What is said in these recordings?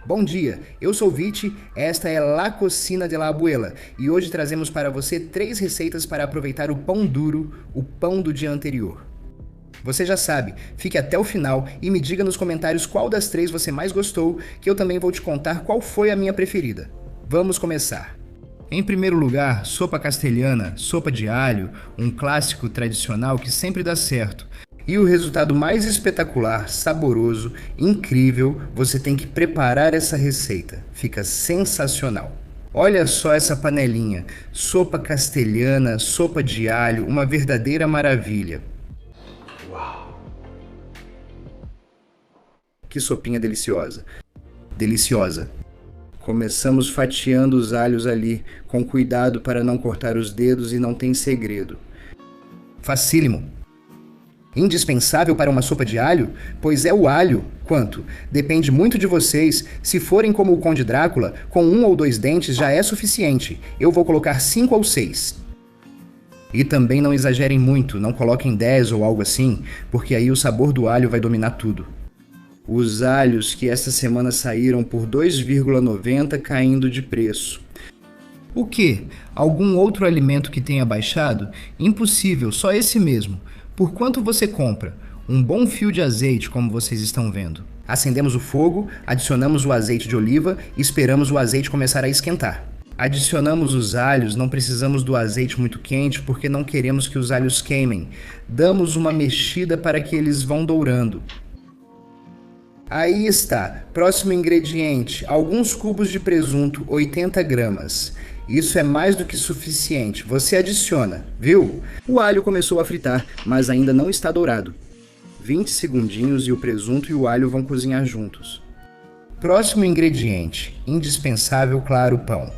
Bom dia, eu sou Viti, esta é La Cocina de la Abuela e hoje trazemos para você 3 receitas para aproveitar o pão duro, o pão do dia anterior. Você já sabe, fique até o final e me diga nos comentários qual das 3 você mais gostou, que eu também vou te contar qual foi a minha preferida. Vamos começar! Em primeiro lugar, sopa castelhana, sopa de alho, um clássico tradicional que sempre dá certo. E o resultado mais espetacular, saboroso, incrível, você tem que preparar essa receita. Fica sensacional. Olha só essa panelinha, sopa castelhana, sopa de alho, uma verdadeira maravilha. Uau! Que sopinha deliciosa. Deliciosa. Começamos fatiando os alhos ali, com cuidado para não cortar os dedos e não tem segredo. Facílimo. Indispensável para uma sopa de alho? Pois é o alho. Quanto? Depende muito de vocês. Se forem como o Conde Drácula, com 1 ou 2 dentes já é suficiente. Eu vou colocar 5 ou 6. E também não exagerem muito, não coloquem 10 ou algo assim, porque aí o sabor do alho vai dominar tudo. Os alhos que essa semana saíram por 2,90 caindo de preço. O quê? Algum outro alimento que tenha baixado? Impossível, só esse mesmo. Por quanto você compra? Um bom fio de azeite, como vocês estão vendo. Acendemos o fogo, adicionamos o azeite de oliva e esperamos o azeite começar a esquentar. Adicionamos os alhos, não precisamos do azeite muito quente porque não queremos que os alhos queimem. Damos uma mexida para que eles vão dourando. Aí está, próximo ingrediente, alguns cubos de presunto, 80 gramas. Isso é mais do que suficiente, você adiciona, viu? O alho começou a fritar, mas ainda não está dourado. 20 segundinhos e o presunto e o alho vão cozinhar juntos. Próximo ingrediente, indispensável, claro, pão.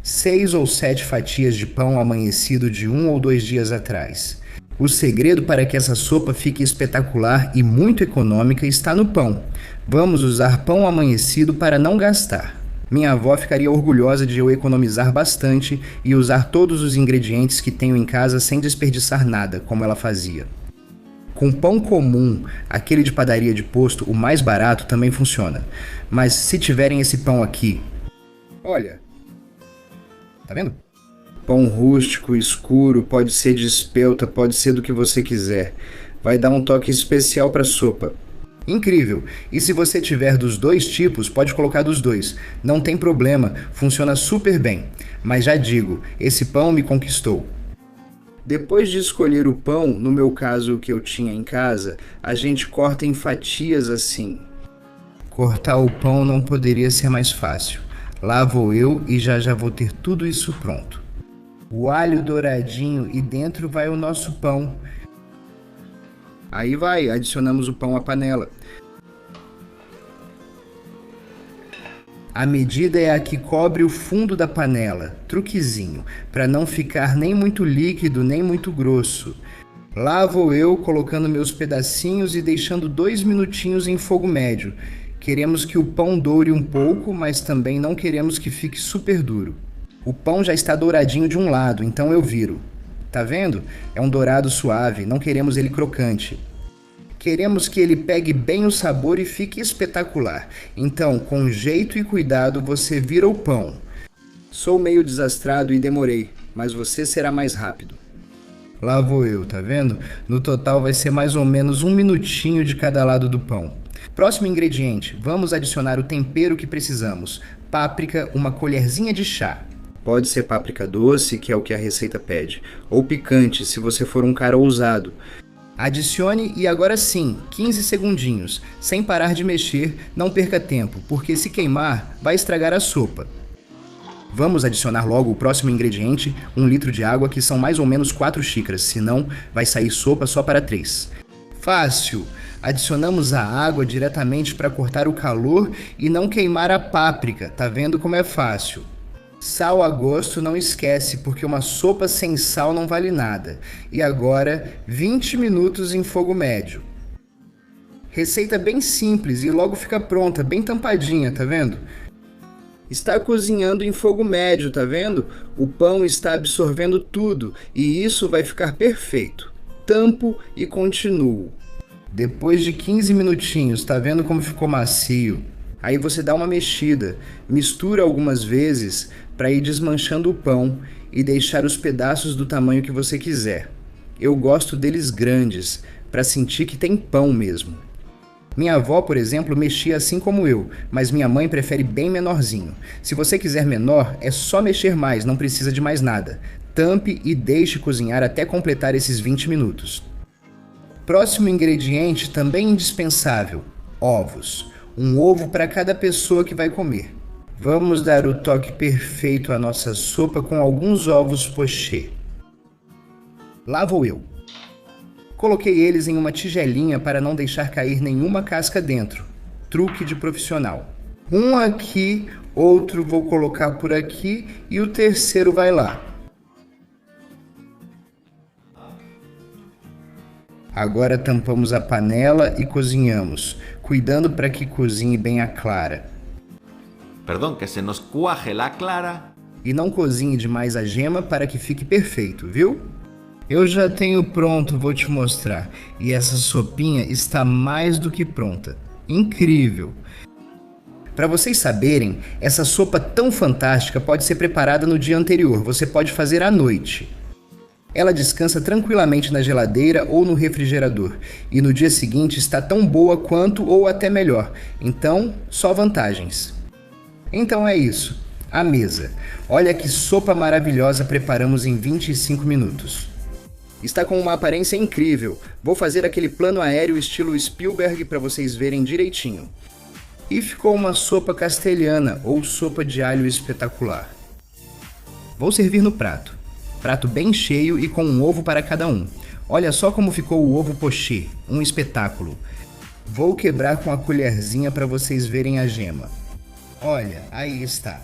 6 ou 7 fatias de pão amanhecido de 1 ou 2 dias atrás. O segredo para que essa sopa fique espetacular e muito econômica está no pão. Vamos usar pão amanhecido para não gastar. Minha avó ficaria orgulhosa de eu economizar bastante e usar todos os ingredientes que tenho em casa sem desperdiçar nada, como ela fazia. Com pão comum, aquele de padaria de posto, o mais barato, também funciona. Mas se tiverem esse pão aqui... Olha! Tá vendo? Pão rústico, escuro, pode ser de espelta, pode ser do que você quiser. Vai dar um toque especial para a sopa. Incrível! E se você tiver dos 2 tipos, pode colocar dos 2. Não tem problema, funciona super bem. Mas já digo, esse pão me conquistou. Depois de escolher o pão, no meu caso o que eu tinha em casa, a gente corta em fatias assim. Cortar o pão não poderia ser mais fácil. Lá vou eu e já vou ter tudo isso pronto. O alho douradinho e dentro vai o nosso pão. Aí vai, adicionamos o pão à panela. A medida é a que cobre o fundo da panela, truquezinho, para não ficar nem muito líquido nem muito grosso. Lá vou eu colocando meus pedacinhos e deixando 2 minutinhos em fogo médio. Queremos que o pão doure um pouco, mas também não queremos que fique super duro. O pão já está douradinho de um lado, então eu viro. Tá vendo? É um dourado suave, não queremos ele crocante. Queremos que ele pegue bem o sabor e fique espetacular. Então, com jeito e cuidado, você vira o pão. Sou meio desastrado e demorei, mas você será mais rápido. Lá vou eu, tá vendo? No total vai ser mais ou menos 1 minutinho de cada lado do pão. Próximo ingrediente, vamos adicionar o tempero que precisamos. Páprica, uma colherzinha de chá. Pode ser páprica doce, que é o que a receita pede, ou picante, se você for um cara ousado. Adicione e agora sim, 15 segundinhos, sem parar de mexer, não perca tempo, porque se queimar, vai estragar a sopa. Vamos adicionar logo o próximo ingrediente, 1 litro de água, que são mais ou menos 4 xícaras, senão vai sair sopa só para 3. Fácil! Adicionamos a água diretamente para cortar o calor e não queimar a páprica, tá vendo como é fácil? Sal a gosto, não esquece, porque uma sopa sem sal não vale nada. E agora, 20 minutos em fogo médio. Receita bem simples e logo fica pronta, bem tampadinha, tá vendo? Está cozinhando em fogo médio, tá vendo? O pão está absorvendo tudo e isso vai ficar perfeito. Tampo e continuo. Depois de 15 minutinhos, tá vendo como ficou macio? Aí você dá uma mexida, mistura algumas vezes para ir desmanchando o pão e deixar os pedaços do tamanho que você quiser. Eu gosto deles grandes, para sentir que tem pão mesmo. Minha avó, por exemplo, mexia assim como eu, mas minha mãe prefere bem menorzinho. Se você quiser menor, é só mexer mais, não precisa de mais nada. Tampe e deixe cozinhar até completar esses 20 minutos. Próximo ingrediente, também indispensável: ovos. Um ovo para cada pessoa que vai comer. Vamos dar o toque perfeito à nossa sopa com alguns ovos pochê. Lá vou eu. Coloquei eles em uma tigelinha para não deixar cair nenhuma casca dentro. Truque de profissional. Um aqui, outro vou colocar por aqui e o terceiro vai lá. Agora tampamos a panela e cozinhamos, cuidando para que cozinhe bem a clara. Perdón, que se nos cuaje la clara. E não cozinhe demais a gema para que fique perfeito, viu? Eu já tenho pronto, vou te mostrar. E essa sopinha está mais do que pronta. Incrível! Para vocês saberem, essa sopa tão fantástica pode ser preparada no dia anterior. Você pode fazer à noite. Ela descansa tranquilamente na geladeira ou no refrigerador. E no dia seguinte está tão boa quanto ou até melhor. Então, só vantagens. Então é isso. A mesa. Olha que sopa maravilhosa preparamos em 25 minutos. Está com uma aparência incrível. Vou fazer aquele plano aéreo estilo Spielberg para vocês verem direitinho. E ficou uma sopa castelhana ou sopa de alho espetacular. Vou servir no prato. Prato bem cheio e com um ovo para cada um. Olha só como ficou o ovo pochê, um espetáculo. Vou quebrar com a colherzinha para vocês verem a gema. Olha, aí está.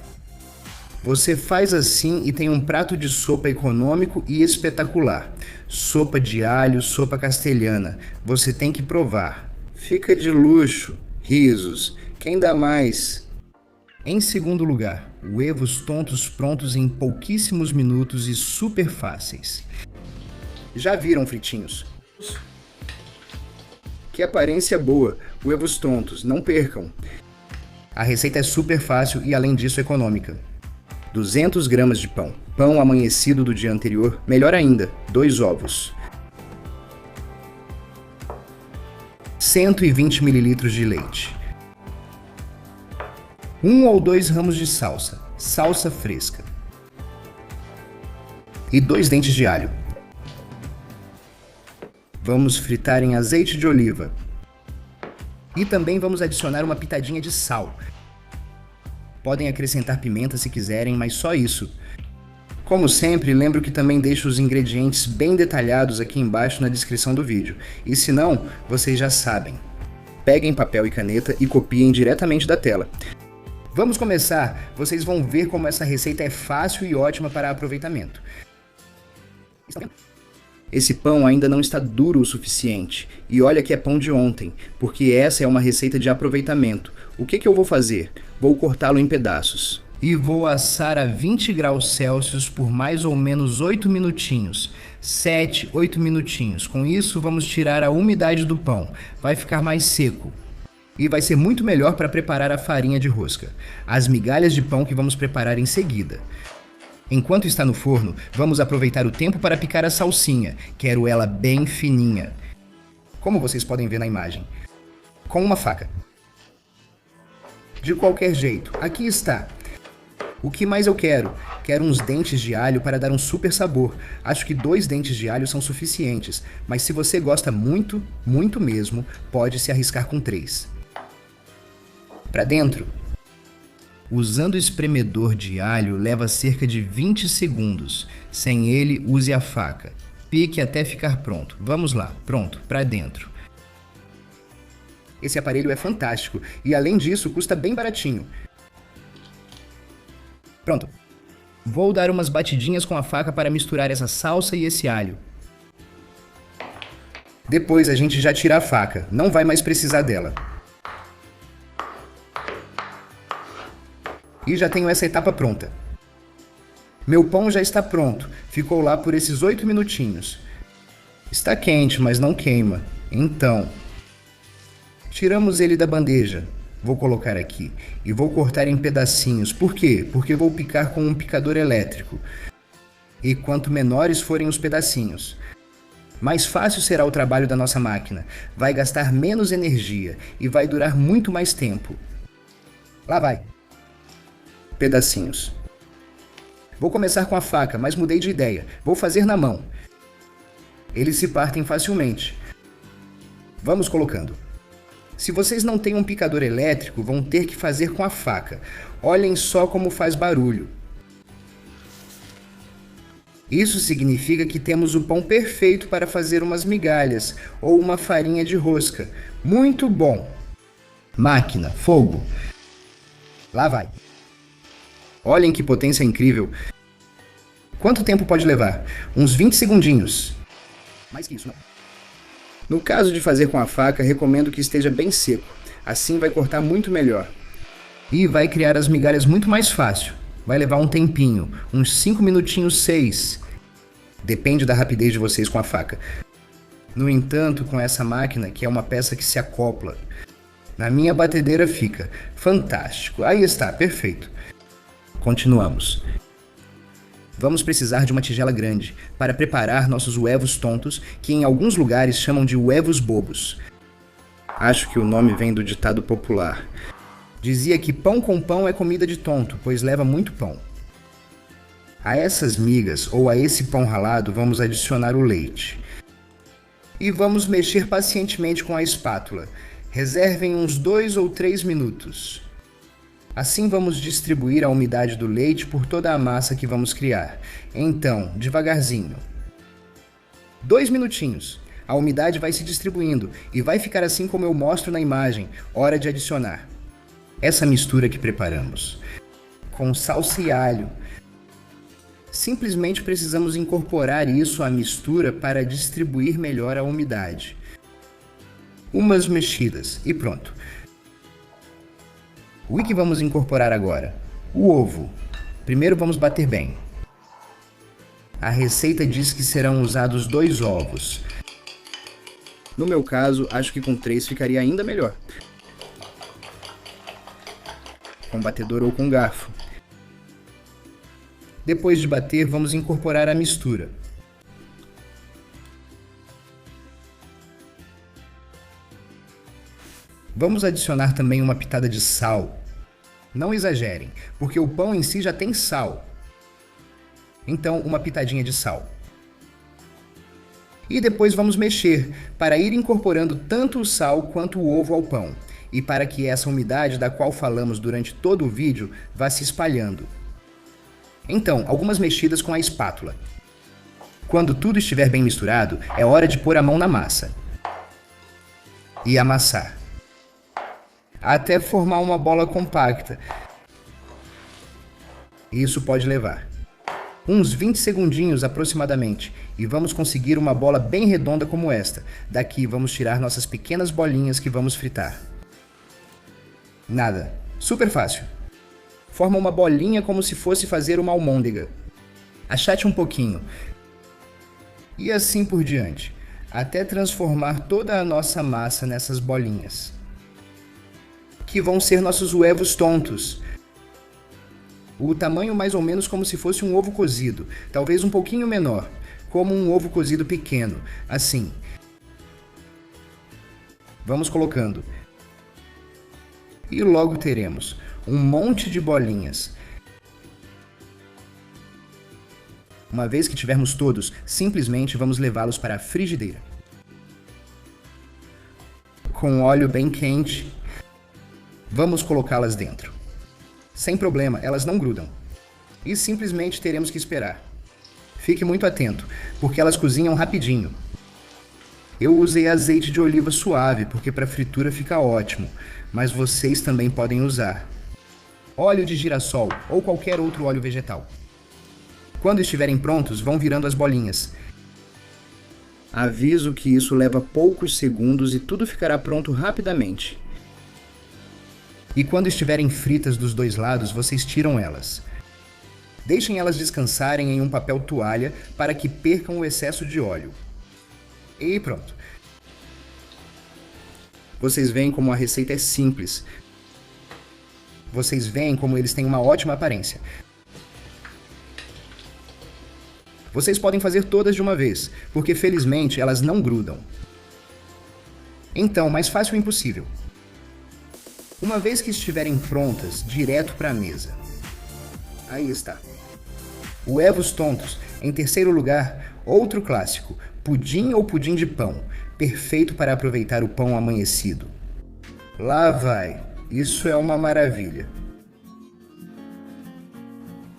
Você faz assim e tem um prato de sopa econômico e espetacular. Sopa de alho, sopa castelhana. Você tem que provar. Fica de luxo. Risos. Quem dá mais? Em segundo lugar, huevos tontos prontos em pouquíssimos minutos e super fáceis. Já viram fritinhos? Que aparência boa. Huevos tontos, não percam. A receita é super fácil e além disso econômica. 200 gramas de pão. Pão amanhecido do dia anterior, melhor ainda, 2 ovos. 120 ml de leite. 1 ou 2 ramos de salsa, salsa fresca. E 2 dentes de alho. Vamos fritar em azeite de oliva. E também vamos adicionar uma pitadinha de sal. Podem acrescentar pimenta se quiserem, mas só isso. Como sempre, lembro que também deixo os ingredientes bem detalhados aqui embaixo na descrição do vídeo. E se não, vocês já sabem. Peguem papel e caneta e copiem diretamente da tela. Vamos começar! Vocês vão ver como essa receita é fácil e ótima para aproveitamento. Esse pão ainda não está duro o suficiente. E olha que é pão de ontem, porque essa é uma receita de aproveitamento. O que eu vou fazer? Vou cortá-lo em pedaços. E vou assar a 20 graus Celsius por mais ou menos 8 minutinhos. 7, 8 minutinhos. Com isso, vamos tirar a umidade do pão. Vai ficar mais seco. E vai ser muito melhor para preparar a farinha de rosca. As migalhas de pão que vamos preparar em seguida. Enquanto está no forno, vamos aproveitar o tempo para picar a salsinha. Quero ela bem fininha. Como vocês podem ver na imagem. Com uma faca. De qualquer jeito, aqui está. O que mais eu quero? Quero uns dentes de alho para dar um super sabor. Acho que 2 dentes de alho são suficientes, mas se você gosta muito, muito mesmo, pode se arriscar com 3. Para dentro. Usando o espremedor de alho leva cerca de 20 segundos. Sem ele, use a faca. Pique até ficar pronto. Vamos lá, pronto, para dentro. Esse aparelho é fantástico e além disso custa bem baratinho. Pronto. Vou dar umas batidinhas com a faca para misturar essa salsa e esse alho. Depois a gente já tira a faca, não vai mais precisar dela. E já tenho essa etapa pronta. Meu pão já está pronto, ficou lá por esses 8 minutinhos. Está quente, mas não queima. Então, tiramos ele da bandeja. Vou colocar aqui e vou cortar em pedacinhos. Por quê? Porque vou picar com um picador elétrico. E quanto menores forem os pedacinhos, mais fácil será o trabalho da nossa máquina. Vai gastar menos energia e vai durar muito mais tempo. Lá vai. Pedacinhos. Vou começar com a faca, mas mudei de ideia. Vou fazer na mão. Eles se partem facilmente. Vamos colocando. Se vocês não têm um picador elétrico, vão ter que fazer com a faca. Olhem só como faz barulho. Isso significa que temos o pão perfeito para fazer umas migalhas ou uma farinha de rosca. Muito bom! Máquina, fogo. Lá vai. Olhem que potência incrível. Quanto tempo pode levar? Uns 20 segundinhos. Mais que isso, não. No caso de fazer com a faca, recomendo que esteja bem seco. Assim vai cortar muito melhor. E vai criar as migalhas muito mais fácil. Vai levar um tempinho, uns 5 minutinhos, 6. Depende da rapidez de vocês com a faca. No entanto, com essa máquina, que é uma peça que se acopla, na minha batedeira fica fantástico. Aí está, perfeito. Continuamos. Vamos precisar de uma tigela grande para preparar nossos huevos tontos, que em alguns lugares chamam de huevos bobos. Acho que o nome vem do ditado popular. Dizia que pão com pão é comida de tonto, pois leva muito pão. A essas migas ou a esse pão ralado vamos adicionar o leite. E vamos mexer pacientemente com a espátula. Reservem uns 2 ou 3 minutos. Assim vamos distribuir a umidade do leite por toda a massa que vamos criar. Então, devagarzinho. 2 minutinhos. A umidade vai se distribuindo e vai ficar assim como eu mostro na imagem. Hora de adicionar essa mistura que preparamos. Com salsa e alho. Simplesmente precisamos incorporar isso à mistura para distribuir melhor a umidade. Umas mexidas e pronto. O que vamos incorporar agora? O ovo. Primeiro vamos bater bem. A receita diz que serão usados 2 ovos. No meu caso, acho que com 3 ficaria ainda melhor. Com batedor ou com garfo. Depois de bater, vamos incorporar a mistura. Vamos adicionar também uma pitada de sal. Não exagerem, porque o pão em si já tem sal. Então, uma pitadinha de sal. E depois vamos mexer, para ir incorporando tanto o sal quanto o ovo ao pão, e para que essa umidade da qual falamos durante todo o vídeo vá se espalhando. Então, algumas mexidas com a espátula. Quando tudo estiver bem misturado, é hora de pôr a mão na massa. E amassar. Até formar uma bola compacta. Isso pode levar uns 20 segundinhos aproximadamente e vamos conseguir uma bola bem redonda como esta. Daqui vamos tirar nossas pequenas bolinhas que vamos fritar. Nada. Super fácil. Forma uma bolinha como se fosse fazer uma almôndega. Achate um pouquinho. E assim por diante, até transformar toda a nossa massa nessas bolinhas. Que vão ser nossos huevos tontos. O tamanho mais ou menos como se fosse um ovo cozido, talvez um pouquinho menor, como um ovo cozido pequeno, assim. Vamos colocando. E logo teremos um monte de bolinhas. Uma vez que tivermos todos, simplesmente vamos levá-los para a frigideira. Com óleo bem quente, vamos colocá-las dentro. Sem problema, elas não grudam. E simplesmente teremos que esperar. Fique muito atento, porque elas cozinham rapidinho. Eu usei azeite de oliva suave, porque para fritura fica ótimo, mas vocês também podem usar óleo de girassol ou qualquer outro óleo vegetal. Quando estiverem prontos, vão virando as bolinhas. Aviso que isso leva poucos segundos e tudo ficará pronto rapidamente. E quando estiverem fritas dos 2 lados, vocês tiram elas. Deixem elas descansarem em um papel toalha para que percam o excesso de óleo. E pronto. Vocês veem como a receita é simples, Vocês veem como eles têm uma ótima aparência. Vocês podem fazer todas de uma vez, porque felizmente elas não grudam. Então, mais fácil impossível. Uma vez que estiverem prontas, direto para a mesa. Aí está. Huevos tontos. Em terceiro lugar, outro clássico, pudim ou pudim de pão, perfeito para aproveitar o pão amanhecido. Lá vai, isso é uma maravilha.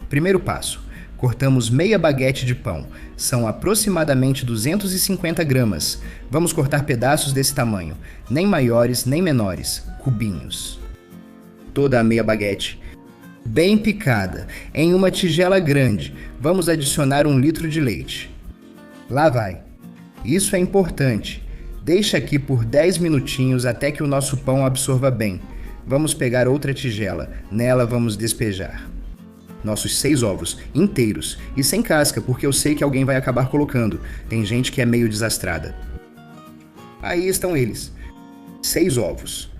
Primeiro passo, cortamos meia baguete de pão, são aproximadamente 250 gramas. Vamos cortar pedaços desse tamanho, nem maiores nem menores, cubinhos. Toda a meia baguete, bem picada, em uma tigela grande, vamos adicionar 1 litro de leite. Lá vai. Isso é importante. Deixa aqui por 10 minutinhos até que o nosso pão absorva bem. Vamos pegar outra tigela, nela vamos despejar nossos 6 ovos, inteiros e sem casca, porque eu sei que alguém vai acabar colocando. Tem gente que é meio desastrada. Aí estão eles, 6 ovos.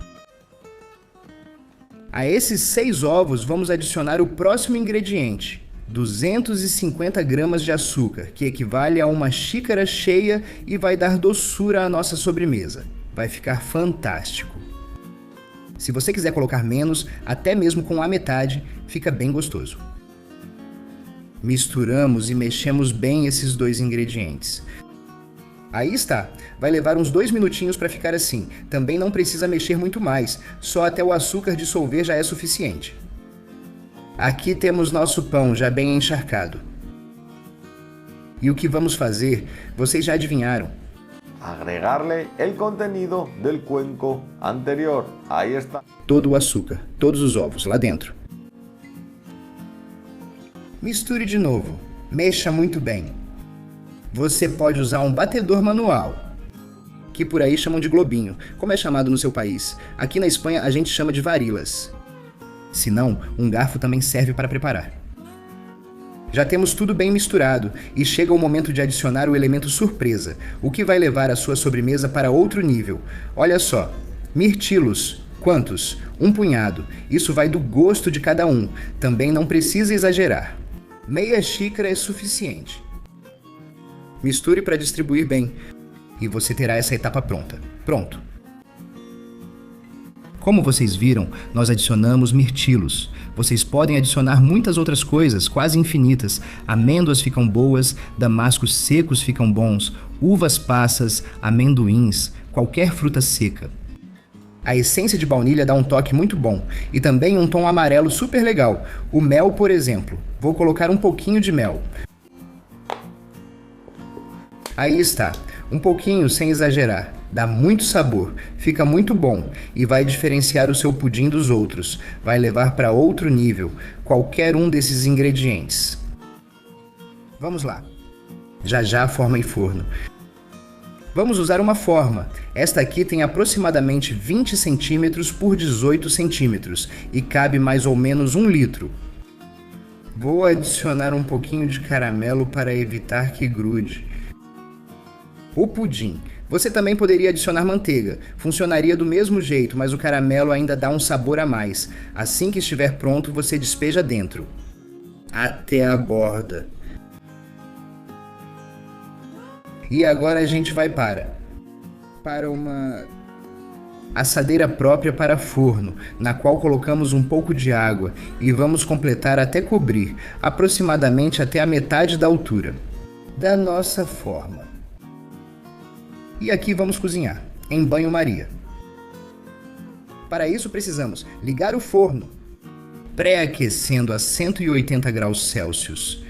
A esses 6 ovos vamos adicionar o próximo ingrediente, 250 gramas de açúcar, que equivale a uma xícara cheia e vai dar doçura à nossa sobremesa. Vai ficar fantástico. Se você quiser colocar menos, até mesmo com a metade, fica bem gostoso. Misturamos e mexemos bem esses 2 ingredientes. Aí está, vai levar uns 2 minutinhos para ficar assim. Também não precisa mexer muito mais, só até o açúcar dissolver já é suficiente. Aqui temos nosso pão já bem encharcado. E o que vamos fazer, vocês já adivinharam. Agregarle el contenido del cuenco anterior. Ahí está. Todo o açúcar, todos os ovos lá dentro. Misture de novo, mexa muito bem. Você pode usar um batedor manual, que por aí chamam de globinho, como é chamado no seu país. Aqui na Espanha a gente chama de varilhas. Se não, um garfo também serve para preparar. Já temos tudo bem misturado e chega o momento de adicionar o elemento surpresa, o que vai levar a sua sobremesa para outro nível. Olha só, mirtilos. Quantos? 1 punhado. Isso vai do gosto de cada um. Também não precisa exagerar. Meia xícara é suficiente. Misture para distribuir bem e você terá essa etapa pronta. Pronto. Como vocês viram, nós adicionamos mirtilos. Vocês podem adicionar muitas outras coisas, quase infinitas. Amêndoas ficam boas, damascos secos ficam bons, uvas passas, amendoins, qualquer fruta seca. A essência de baunilha dá um toque muito bom e também um tom amarelo super legal. O mel, por exemplo. Vou colocar um pouquinho de mel. Aí está, um pouquinho sem exagerar. Dá muito sabor, fica muito bom e vai diferenciar o seu pudim dos outros. Vai levar para outro nível qualquer um desses ingredientes. Vamos lá. Já já forma em forno. Vamos usar uma forma. Esta aqui tem aproximadamente 20 centímetros por 18 centímetros e cabe mais ou menos 1 litro. Vou adicionar um pouquinho de caramelo para evitar que grude. O pudim. Você também poderia adicionar manteiga. Funcionaria do mesmo jeito, mas o caramelo ainda dá um sabor a mais. Assim que estiver pronto, você despeja dentro. Até a borda. E agora a gente vai para uma assadeira própria para forno, na qual colocamos um pouco de água e vamos completar até cobrir, aproximadamente até a metade da altura da nossa forma. E aqui vamos cozinhar, em banho-maria. Para isso precisamos ligar o forno, pré-aquecendo a 180 graus Celsius.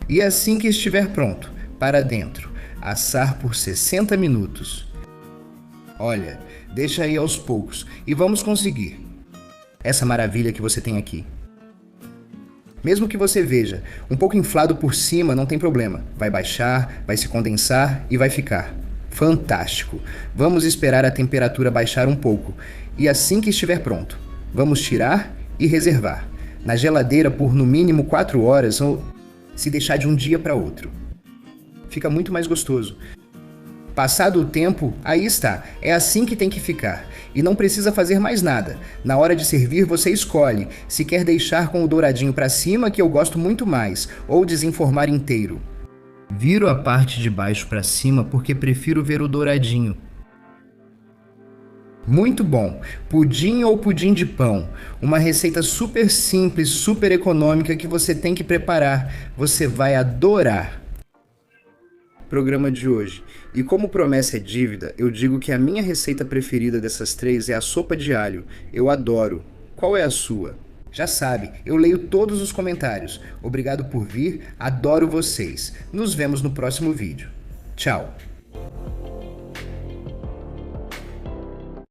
E assim que estiver pronto, para dentro, assar por 60 minutos. Olha, deixa aí aos poucos e vamos conseguir essa maravilha que você tem aqui. Mesmo que você veja um pouco inflado por cima, não tem problema. Vai baixar, vai se condensar e vai ficar fantástico. Vamos esperar a temperatura baixar um pouco e assim que estiver pronto, vamos tirar e reservar na geladeira por no mínimo 4 horas ou se deixar de um dia para outro. Fica muito mais gostoso. Passado o tempo, aí está, é assim que tem que ficar. E não precisa fazer mais nada. Na hora de servir, você escolhe se quer deixar com o douradinho para cima, que eu gosto muito mais, ou desenformar inteiro. Viro a parte de baixo para cima porque prefiro ver o douradinho. Muito bom! Pudim ou pudim de pão? Uma receita super simples, super econômica que você tem que preparar. Você vai adorar! Programa de hoje. E como promessa é dívida, eu digo que a minha receita preferida dessas três é a sopa de alho. Eu adoro. Qual é a sua? Já sabe, eu leio todos os comentários. Obrigado por vir, adoro vocês. Nos vemos no próximo vídeo. Tchau!